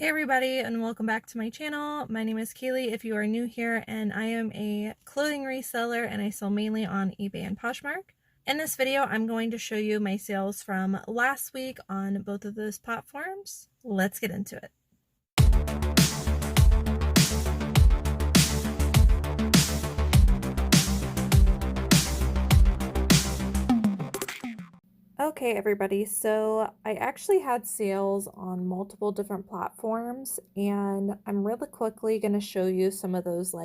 Hey everybody, and welcome back to my channel. My name is Kaylee if you are new here, and I am a clothing reseller and I sell mainly on eBay and Poshmark. In this video, I'm going to show you my sales from last week on both of those platforms. Let's get into it. Okay, everybody, so I actually had sales on multiple different platforms, and I'm really quickly going to show you some of those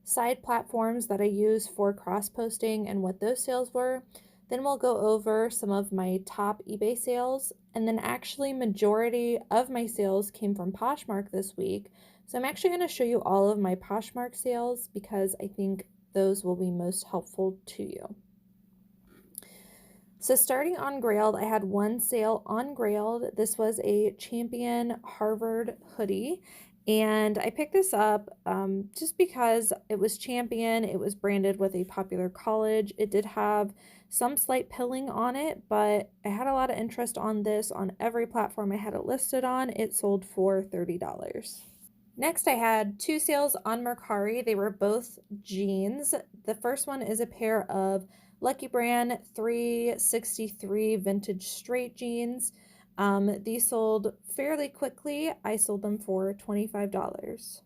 side platforms that I use for cross-posting and what those sales were. Then we'll go over some of my top eBay sales, and then actually majority of my sales came from Poshmark this week. So I'm actually going to show you all of my Poshmark sales because I think those will be most helpful to you. So starting on Grailed, I had one sale on Grailed. This was a Champion Harvard hoodie, and I picked this up just because it was Champion. It was branded with a popular college. It did have some slight pilling on it, but I had a lot of interest on this on every platform I had it listed on. It sold for $30. Next, I had two sales on Mercari. They were both jeans. The first one is a pair of Lucky Brand 363 vintage straight jeans. These sold fairly quickly. I sold them for $25.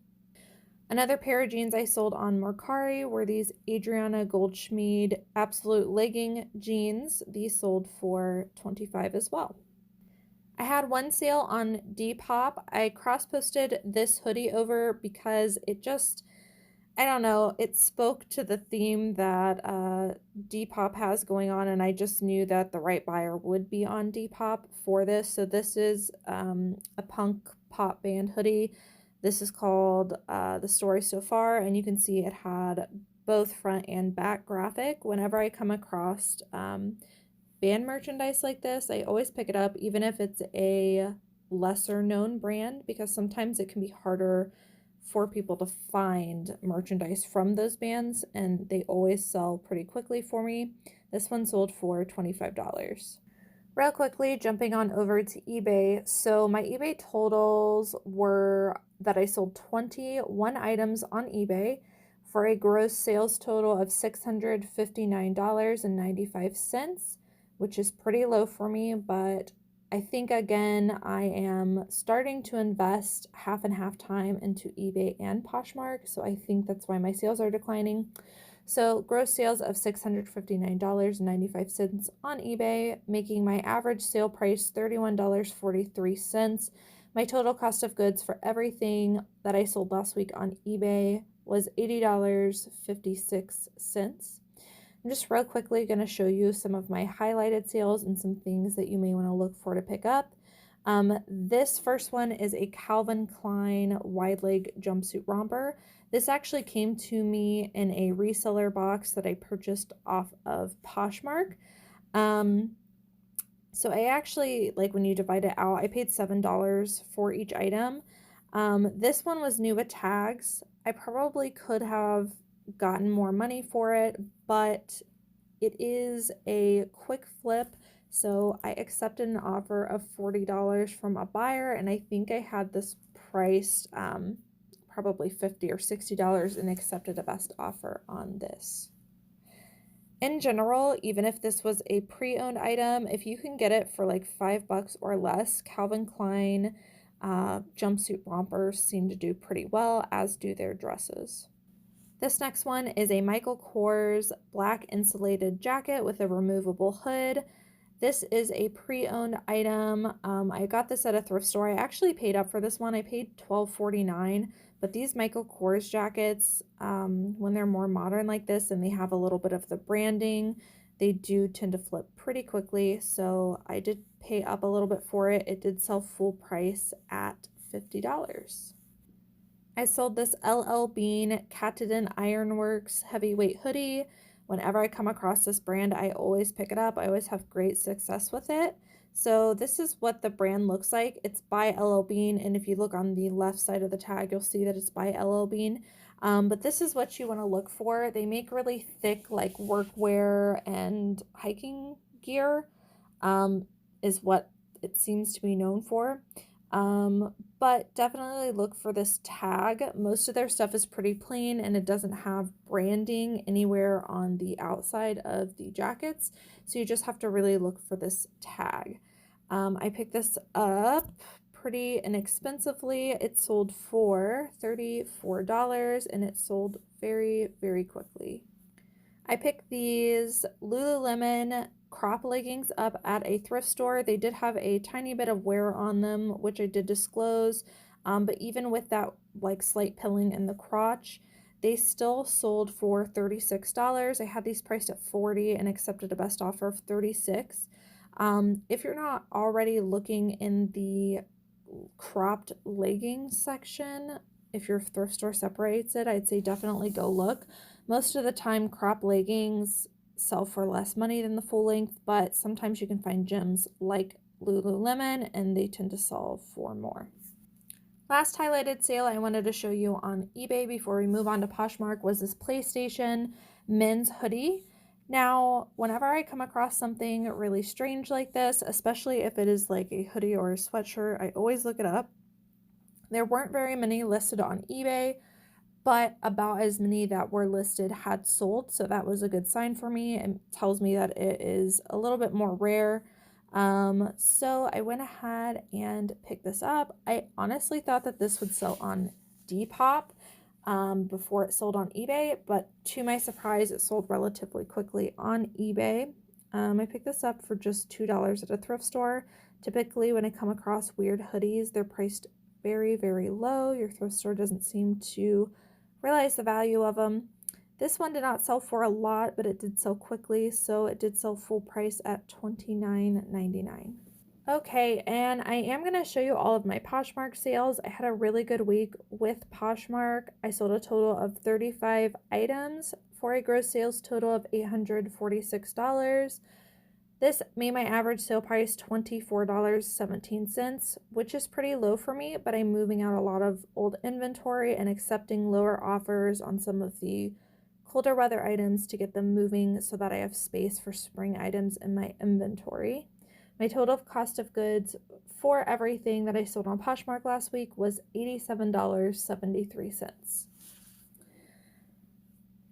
Another pair of jeans I sold on Mercari were these Adriana Goldschmied Absolute Legging jeans. These sold for $25 as well. I had one sale on Depop. I cross-posted this hoodie over because it just, I don't know, it spoke to the theme that Depop has going on, and I just knew that the right buyer would be on Depop for this. So this is a punk pop band hoodie. This is called The Story So Far, and you can see it had both front and back graphic. Whenever I come across band merchandise like this, I always pick it up, even if it's a lesser known brand, because sometimes it can be harder for people to find merchandise from those bands, and they always sell pretty quickly for me. This one sold for $25. Real quickly, jumping on over to eBay. So my eBay totals were that I sold 21 items on eBay for a gross sales total of $659.95, which is pretty low for me, but I think again I am starting to invest half and half time into eBay and Poshmark, so I think that's why my sales are declining. So gross sales of $659.95 on eBay, making my average sale price $31.43. My total cost of goods for everything that I sold last week on eBay was $80.56. I'm just real quickly going to show you some of my highlighted sales and some things that you may want to look for to pick up. This first one is a Calvin Klein wide leg jumpsuit romper. This actually came to me in a reseller box that I purchased off of Poshmark. So I actually, when you divide it out, I paid $7 for each item. This one was new with tags. I probably could have gotten more money for it, but it is a quick flip, so I accepted an offer of $40 from a buyer, and I think I had this priced probably $50 or $60 and accepted a best offer on this. In general, even if this was a pre-owned item, if you can get it for like $5 or less, Calvin Klein jumpsuit rompers seem to do pretty well, as do their dresses. This next one is a Michael Kors black insulated jacket with a removable hood. This is a pre-owned item. I got this at a thrift store. I actually paid up for this one. I paid $12.49, but these Michael Kors jackets, when they're more modern like this and they have a little bit of the branding, they do tend to flip pretty quickly. So I did pay up a little bit for it. It did sell full price at $50. I sold this LL Bean Katadyn Ironworks heavyweight hoodie. Whenever I come across this brand, I always pick it up. I always have great success with it. So this is what the brand looks like. It's by LL Bean, and if you look on the left side of the tag, you'll see that it's by LL Bean. But this is what you want to look for. They make really thick workwear and hiking gear, is what it seems to be known for. But definitely look for this tag. Most of their stuff is pretty plain and it doesn't have branding anywhere on the outside of the jackets. So you just have to really look for this tag. I picked this up pretty inexpensively. It sold for $34 and it sold very, very quickly. I picked these Lululemon crop leggings up at a thrift store. They did have a tiny bit of wear on them, which I did disclose. But even with that like slight pilling in the crotch, they still sold for $36. I had these priced at $40 and accepted a best offer of $36. If you're not already looking in the cropped leggings section, if your thrift store separates it, I'd say definitely go look. Most of the time, crop leggings sell for less money than the full length, but sometimes you can find gems like Lululemon and they tend to sell for more. Last highlighted sale I wanted to show you on eBay before we move on to Poshmark was this PlayStation men's hoodie. Now, whenever I come across something really strange like this, especially if it is like a hoodie or a sweatshirt, I always look it up. There weren't very many listed on eBay, but about as many that were listed had sold, so that was a good sign for me. It tells me that it is a little bit more rare. So I went ahead and picked this up. I honestly thought that this would sell on Depop before it sold on eBay, but to my surprise, it sold relatively quickly on eBay. I picked this up for just $2 at a thrift store. Typically, when I come across weird hoodies, they're priced very, very low. Your thrift store doesn't seem to realize the value of them. This one did not sell for a lot, but it did sell quickly, so it did sell full price at $29.99. Okay, and I am going to show you all of my Poshmark sales. I had a really good week with Poshmark. I sold a total of 35 items for a gross sales total of $846. This made my average sale price $24.17, which is pretty low for me, but I'm moving out a lot of old inventory and accepting lower offers on some of the colder weather items to get them moving so that I have space for spring items in my inventory. My total cost of goods for everything that I sold on Poshmark last week was $87.73.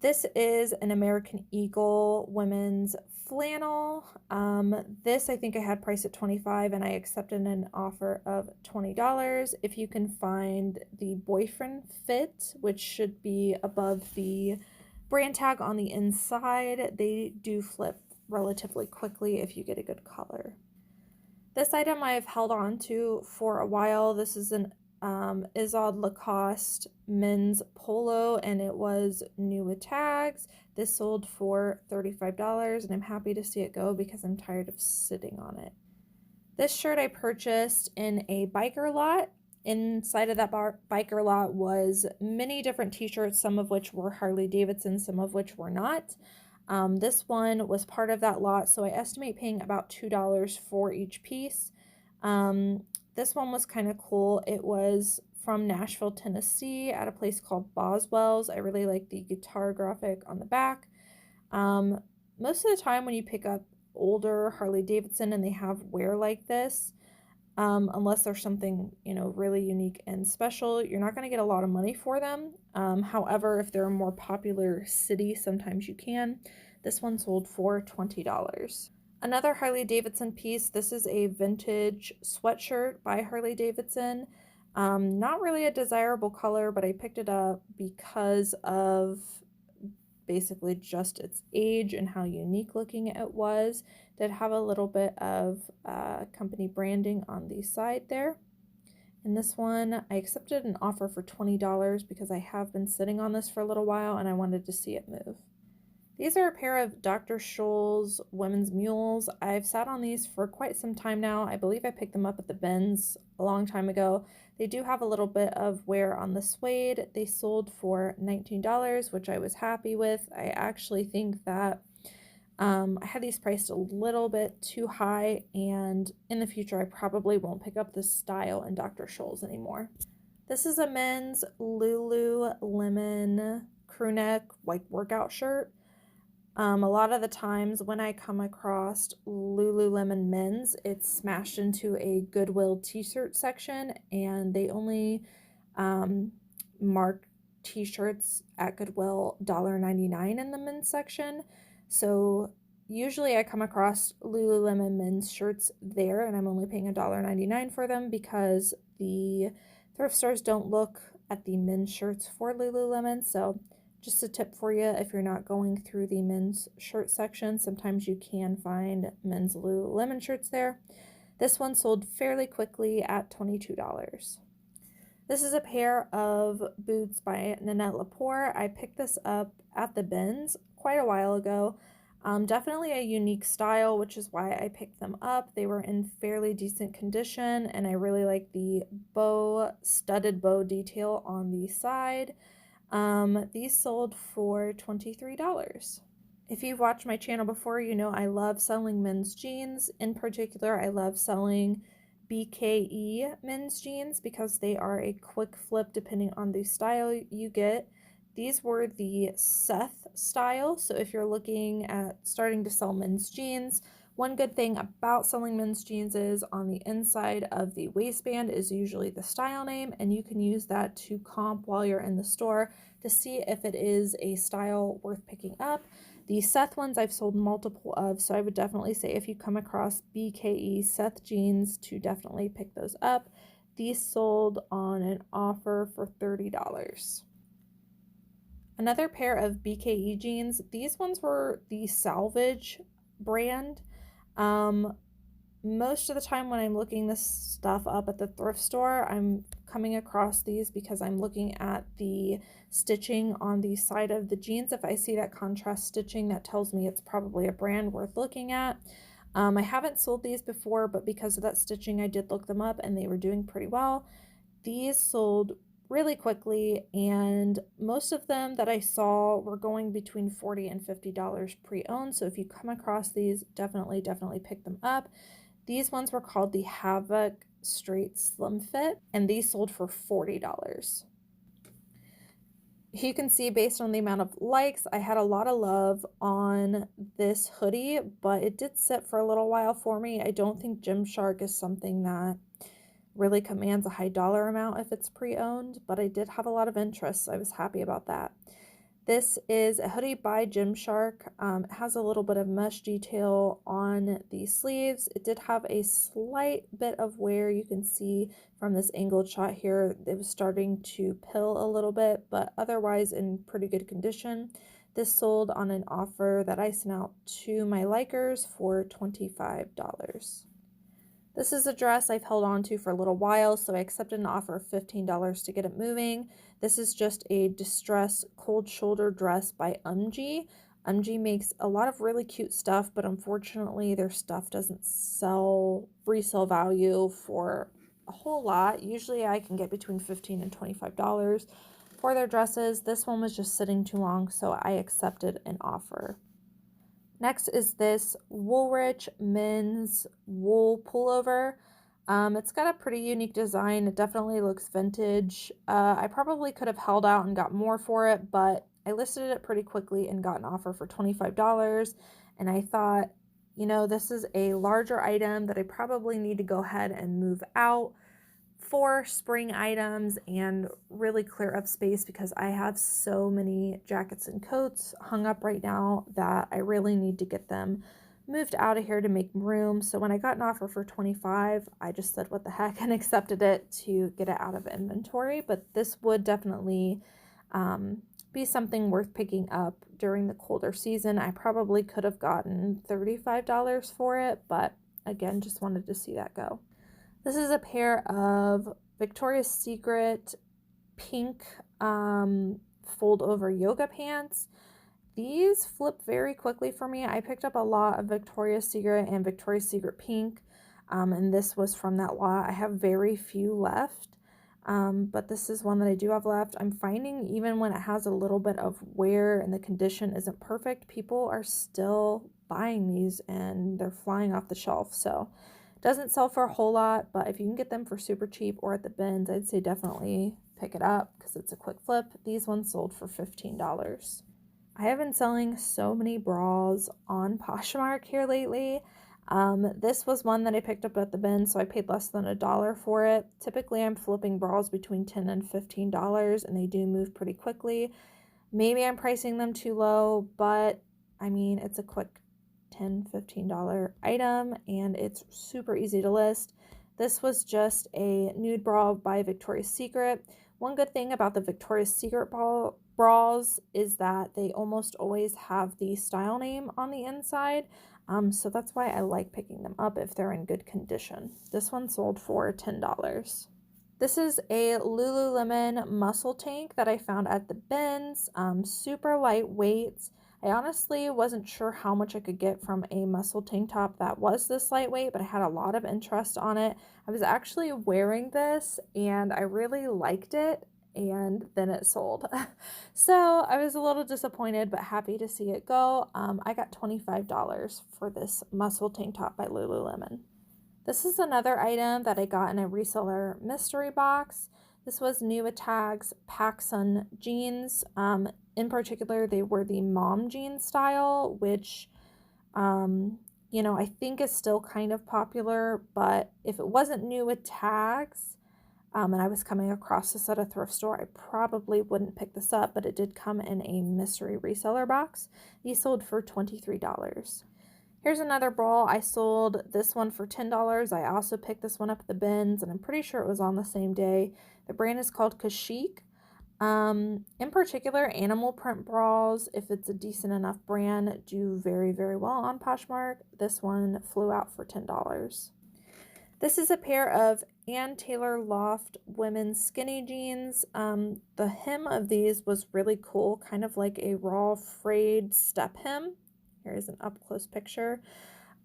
This is an American Eagle women's flannel. This I think I had priced at $25 and I accepted an offer of $20. If you can find the boyfriend fit, which should be above the brand tag on the inside, they do flip relatively quickly if you get a good color. This item I've held on to for a while. This is an Izod Lacoste men's polo and it was new with tags. This sold for $35 and I'm happy to see it go because I'm tired of sitting on it. This shirt I purchased in a biker lot. Inside of that biker lot was many different t-shirts, some of which were Harley Davidson, some of which were not. This one was part of that lot, so I estimate paying about $2 for each piece. This one was kind of cool. It was from Nashville, Tennessee at a place called Boswell's. I really like the guitar graphic on the back. Most of the time when you pick up older Harley Davidson and they have wear like this, unless there's something, really unique and special, you're not going to get a lot of money for them. However, if they're a more popular city, sometimes you can. This one sold for $20. Another Harley Davidson piece. This is a vintage sweatshirt by Harley Davidson. Not really a desirable color, but I picked it up because of basically just its age and how unique looking it was. Did have a little bit of company branding on the side there. And this one, I accepted an offer for $20 because I have been sitting on this for a little while and I wanted to see it move. These are a pair of Dr. Scholl's women's mules. I've sat on these for quite some time now. I believe I picked them up at the bins a long time ago. They do have a little bit of wear on the suede. They sold for $19, which I was happy with. I actually think that I had these priced a little bit too high, and in the future I probably won't pick up this style in Dr. Scholl's anymore. This is a men's Lululemon crew neck like workout shirt. A lot of the times when I come across Lululemon men's, it's smashed into a Goodwill t-shirt section, and they only mark t-shirts at Goodwill $1.99 in the men's section. So usually I come across Lululemon men's shirts there, and I'm only paying $1.99 for them because the thrift stores don't look at the men's shirts for Lululemon. So just a tip for you, if you're not going through the men's shirt section, sometimes you can find men's Lululemon shirts there. This one sold fairly quickly at $22. This is a pair of boots by Nanette Lepore. I picked this up at the bins quite a while ago. Definitely a unique style, which is why I picked them up. They were in fairly decent condition, and I really like the studded bow detail on the side. These sold for $23. If you've watched my channel before, you know I love selling men's jeans. In particular, I love selling BKE men's jeans because they are a quick flip depending on the style you get. These were the Seth style, so if you're looking at starting to sell men's jeans, one good thing about selling men's jeans is on the inside of the waistband is usually the style name, and you can use that to comp while you're in the store to see if it is a style worth picking up. The Seth ones I've sold multiple of, so I would definitely say if you come across BKE Seth jeans to definitely pick those up. These sold on an offer for $30. Another pair of BKE jeans. These ones were the Salvage brand. Most of the time when I'm looking this stuff up at the thrift store, I'm coming across these because I'm looking at the stitching on the side of the jeans. If I see that contrast stitching, that tells me it's probably a brand worth looking at. I haven't sold these before, but because of that stitching, I did look them up and they were doing pretty well. These sold really quickly, and most of them that I saw were going between $40 and $50 pre-owned. So if you come across these, definitely pick them up. These ones were called the Havoc Straight Slim Fit, and these sold for $40. You can see based on the amount of likes, I had a lot of love on this hoodie, but it did sit for a little while for me. I don't think Gymshark is something that really commands a high dollar amount if it's pre-owned, but I did have a lot of interest, so I was happy about that. This is a hoodie by Gymshark. It has a little bit of mesh detail on the sleeves. It did have a slight bit of wear. You can see from this angled shot here, it was starting to pill a little bit, but otherwise in pretty good condition. This sold on an offer that I sent out to my likers for $25. This is a dress I've held on to for a little while, so I accepted an offer of $15 to get it moving. This is just a distress cold shoulder dress by UMG. UMG makes a lot of really cute stuff, but unfortunately their stuff doesn't sell resale value for a whole lot. Usually I can get between $15 and $25 for their dresses. This one was just sitting too long, so I accepted an offer. Next is this Woolrich men's wool pullover. It's got a pretty unique design. It definitely looks vintage. I probably could have held out and got more for it, but I listed it pretty quickly and got an offer for $25. And I thought, you know, this is a larger item that I probably need to go ahead and move out for spring items and really clear up space because I have so many jackets and coats hung up right now that I really need to get them moved out of here to make room. So when I got an offer for $25, I just said what the heck and accepted it to get it out of inventory. But this would definitely be something worth picking up during the colder season. I probably could have gotten $35 for it, but again, just wanted to see that go. This is a pair of Victoria's Secret pink fold over yoga pants. These flip very quickly for me. I picked up a lot of Victoria's Secret and Victoria's Secret pink, and this was from that lot. I have very few left, but this is one that I do have left. I'm finding even when it has a little bit of wear and the condition isn't perfect, people are still buying these and they're flying off the shelf. So doesn't sell for a whole lot, but if you can get them for super cheap or at the bins, I'd say definitely pick it up because it's a quick flip. These ones sold for $15. I have been selling so many bras on Poshmark here lately. This was one that I picked up at the bin, so I paid less than $1 for it. Typically, I'm flipping bras between $10 and $15, and they do move pretty quickly. Maybe I'm pricing them too low, but I mean, it's a quick $10, $15 item, and it's super easy to list. This was just a nude bra by Victoria's Secret. One good thing about the Victoria's Secret bras is that they almost always have the style name on the inside. So that's why I like picking them up if they're in good condition. This one sold for $10. This is a Lululemon muscle tank that I found at the bins. Super lightweight. I honestly wasn't sure how much I could get from a muscle tank top that was this lightweight, but I had a lot of interest on it. I was actually wearing this and I really liked it, and then it sold. So I was a little disappointed, but happy to see it go. I got $25 for this muscle tank top by Lululemon. This is another item that I got in a reseller mystery box. This was Nuitag's PacSun jeans. In particular, they were the mom jean style, which, I think is still kind of popular, but if it wasn't Nuitag's, and I was coming across this at a thrift store, I probably wouldn't pick this up, but it did come in a mystery reseller box. These sold for $23. Here's another bra. I sold this one for $10. I also picked this one up at the bins, and I'm pretty sure it was on the same day. The brand is called Kashik. In particular, animal print bras, if it's a decent enough brand, do very, very well on Poshmark. This one flew out for $10. This is a pair of Ann Taylor Loft women's skinny jeans. The hem of these was really cool, kind of like a raw frayed step hem. Here's an up-close picture.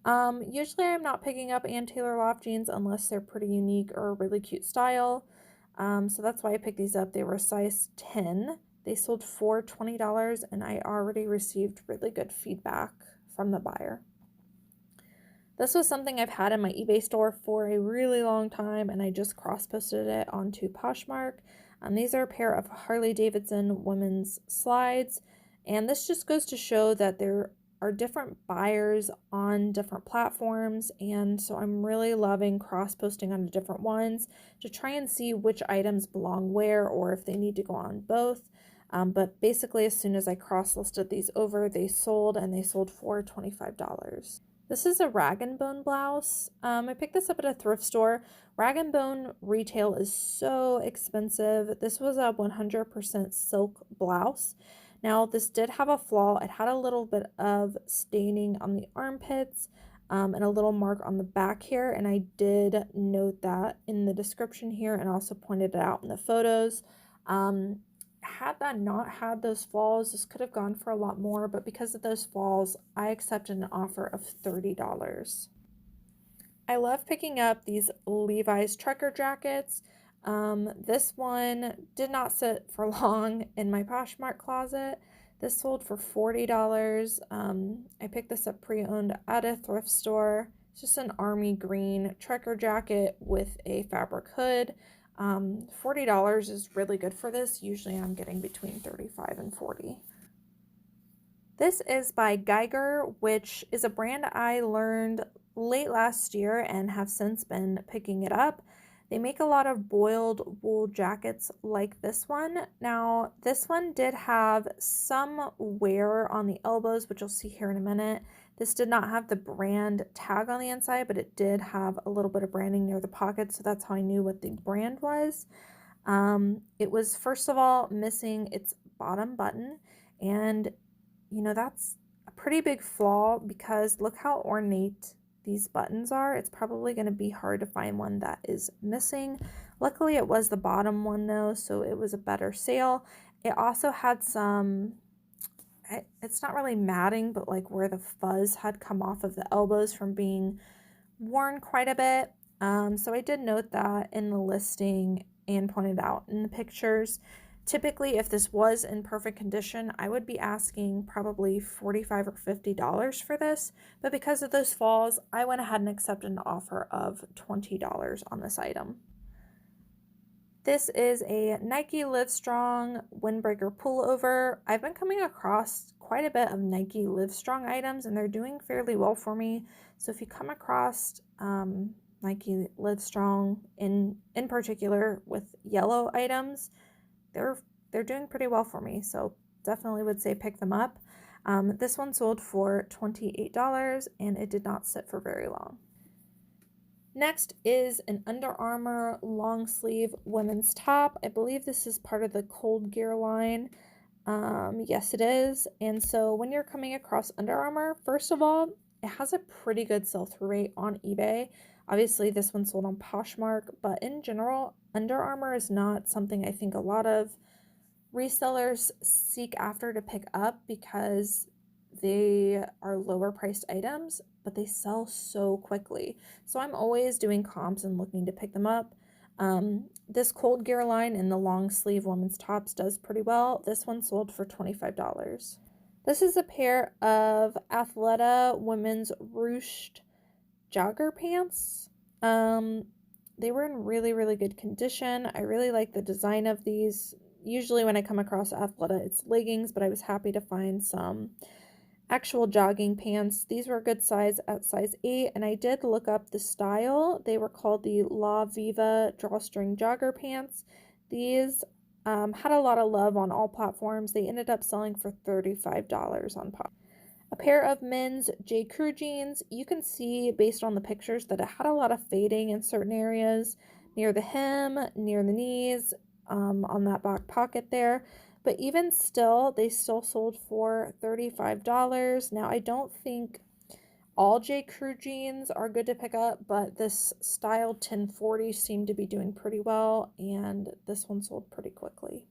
Usually I'm not picking up Ann Taylor Loft jeans unless they're pretty unique or a really cute style. So that's why I picked these up. They were size 10. They sold for $20, and I already received really good feedback from the buyer. This was something I've had in my eBay store for a really long time, and I just cross-posted it onto Poshmark. These are a pair of Harley Davidson women's slides, and this just goes to show that there are different buyers on different platforms, and so I'm really loving cross-posting on different ones to try and see which items belong where or if they need to go on both. But basically, as soon as I cross-listed these over, they sold, and they sold for $25. This is a Rag & Bone blouse. I picked this up at a thrift store. Rag & Bone retail is so expensive. This was a 100% silk blouse. Now, this did have a flaw. It had a little bit of staining on the armpits and a little mark on the back here, and I did note that in the description here and also pointed it out in the photos. Had that not had those flaws, this could have gone for a lot more, but because of those flaws, I accepted an offer of $30. I love picking up these Levi's trucker jackets. This one did not sit for long in my Poshmark closet. This sold for $40. I picked this up pre-owned at a thrift store. It's just an army green trucker jacket with a fabric hood. $40 is really good for this. Usually I'm getting between $35 and $40. This is by Geiger, which is a brand I learned late last year and have since been picking it up. They make a lot of boiled wool jackets like this one. Now, this one did have some wear on the elbows, which you'll see here in a minute. This did not have the brand tag on the inside, but it did have a little bit of branding near the pocket, so that's how I knew what the brand was. It was, first of all, missing its bottom button, and that's a pretty big flaw because look how ornate these buttons are. It's probably going to be hard to find one that is missing. Luckily, it was the bottom one though, so it was a better sale. It also had some, it's not really matting, but like where the fuzz had come off of the elbows from being worn quite a bit. So I did note that in the listing and pointed out in the pictures. Typically, if this was in perfect condition, I would be asking probably $45 or $50 for this, but because of those falls, I went ahead and accepted an offer of $20 on this item. This is a Nike Livestrong windbreaker pullover. I've been coming across quite a bit of Nike Livestrong items and they're doing fairly well for me. So if you come across Nike Livestrong in particular with yellow items, they're doing pretty well for me. So definitely would say pick them up. This one sold for $28 and it did not sit for very long. Next is an Under Armour long sleeve women's top. I believe this is part of the Cold Gear line. Yes, it is. And so when you're coming across Under Armour, first of all, it has a pretty good sell-through rate on eBay. Obviously, this one sold on Poshmark, but in general, Under Armour is not something I think a lot of resellers seek after to pick up because they are lower priced items, but they sell so quickly. So I'm always doing comps and looking to pick them up. This Cold Gear line in the long sleeve women's tops does pretty well. This one sold for $25. This is a pair of Athleta women's ruched jogger pants. They were in really, really good condition. I really like the design of these. Usually when I come across Athleta, it's leggings, but I was happy to find some actual jogging pants. These were a good size at size 8, and I did look up the style. They were called the La Viva drawstring jogger pants. These had a lot of love on all platforms. They ended up selling for $35 on Pop. A pair of men's J. Crew jeans. You can see based on the pictures that it had a lot of fading in certain areas, near the hem, near the knees, on that back pocket there. But even still, they still sold for $35. Now, I don't think all J. Crew jeans are good to pick up, but this style 1040 seemed to be doing pretty well, and this one sold pretty quickly.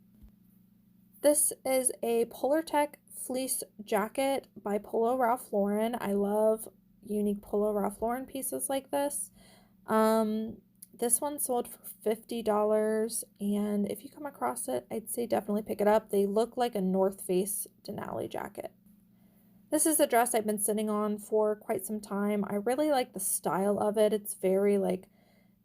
This is a Polartec fleece jacket by Polo Ralph Lauren. I love unique Polo Ralph Lauren pieces like this. This one sold for $50, and if you come across it, I'd say definitely pick it up. They look like a North Face Denali jacket. This is a dress I've been sitting on for quite some time. I really like the style of it. It's very like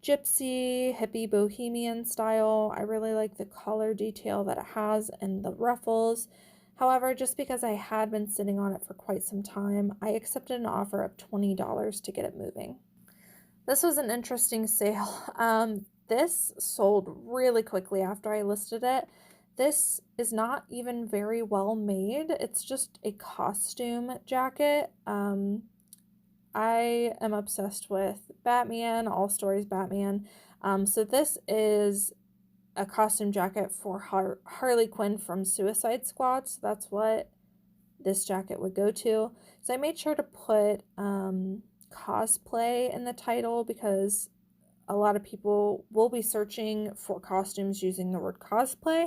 gypsy, hippie, bohemian style. I really like the collar detail that it has and the ruffles. However, just because I had been sitting on it for quite some time, I accepted an offer of $20 to get it moving. This was an interesting sale. This sold really quickly after I listed it. This is not even very well made. It's just a costume jacket. I am obsessed with Batman, all stories Batman. So this is a costume jacket for Harley Quinn from Suicide Squad. So that's what this jacket would go to. So I made sure to put cosplay in the title because a lot of people will be searching for costumes using the word cosplay.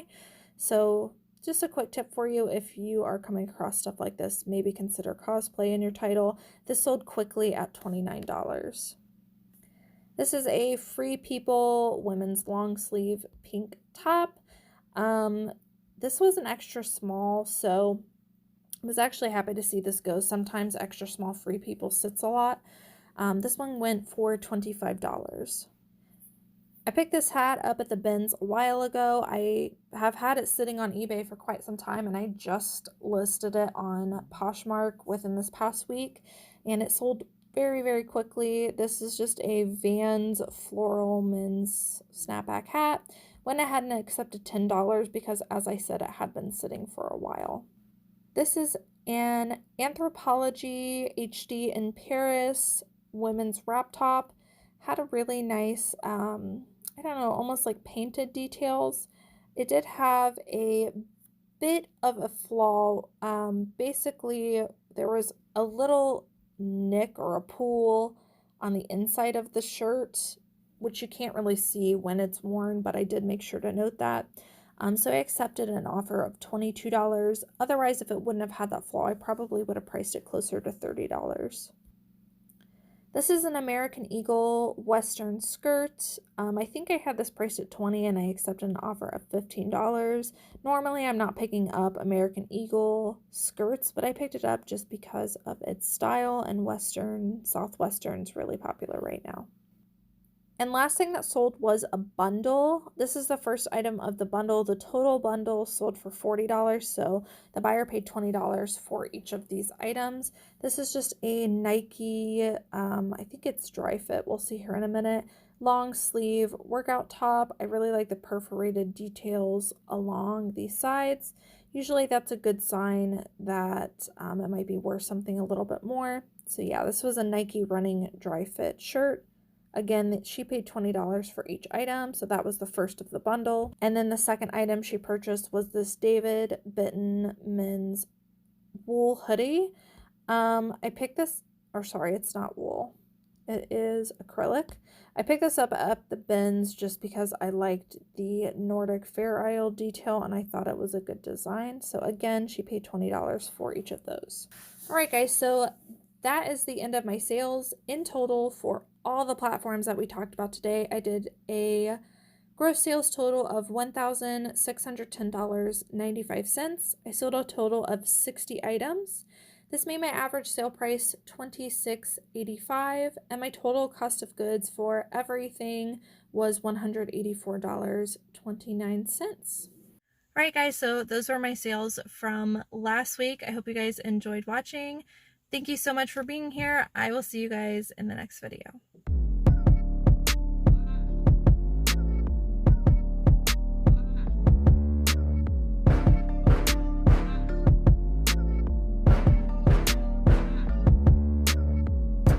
So just a quick tip for you, if you are coming across stuff like this, maybe consider cosplay in your title. This sold quickly at $29. This is a Free People women's long sleeve pink top. This was an extra small, so I was actually happy to see this go. Sometimes extra small Free People sits a lot. This one went for $25. I picked this hat up at the bins a while ago. I have had it sitting on eBay for quite some time, and I just listed it on Poshmark within this past week, and it sold very, very quickly. This is just a Vans floral men's snapback hat. Went ahead and accepted $10 because, as I said, it had been sitting for a while. This is an Anthropologie HD in Paris women's wrap top. Had a really nice, I don't know, almost like painted details. It did have a bit of a flaw. Basically, there was a little nick or a pool on the inside of the shirt, which you can't really see when it's worn, but I did make sure to note that. So I accepted an offer of $22. Otherwise, if it wouldn't have had that flaw, I probably would have priced it closer to $30. This is an American Eagle Western skirt. I think I had this priced at $20 and I accepted an offer of $15. Normally, I'm not picking up American Eagle skirts, but I picked it up just because of its style, and Southwestern's really popular right now. And last thing that sold was a bundle. This is the first item of the bundle. The total bundle sold for $40, so the buyer paid $20 for each of these items. This is just a Nike, I think it's Dry Fit, we'll see here in a minute, long sleeve workout top. I really like the perforated details along the sides. Usually that's a good sign that it might be worth something a little bit more. So yeah, this was a Nike running Dry Fit shirt. Again, she paid $20 for each item, so that was the first of the bundle. And then the second item she purchased was this David Bitton men's wool hoodie. I picked this, or sorry, it's not wool. It is acrylic. I picked this up at the bins just because I liked the Nordic Fair Isle detail and I thought it was a good design. So again, she paid $20 for each of those. All right, guys, so that is the end of my sales in total for all the platforms that we talked about today. I did a gross sales total of $1,610.95. I sold a total of 60 items. This made my average sale price $26.85, and my total cost of goods for everything was $184.29. All right, guys, so those were my sales from last week. I hope you guys enjoyed watching. Thank you so much for being here. I will see you guys in the next video.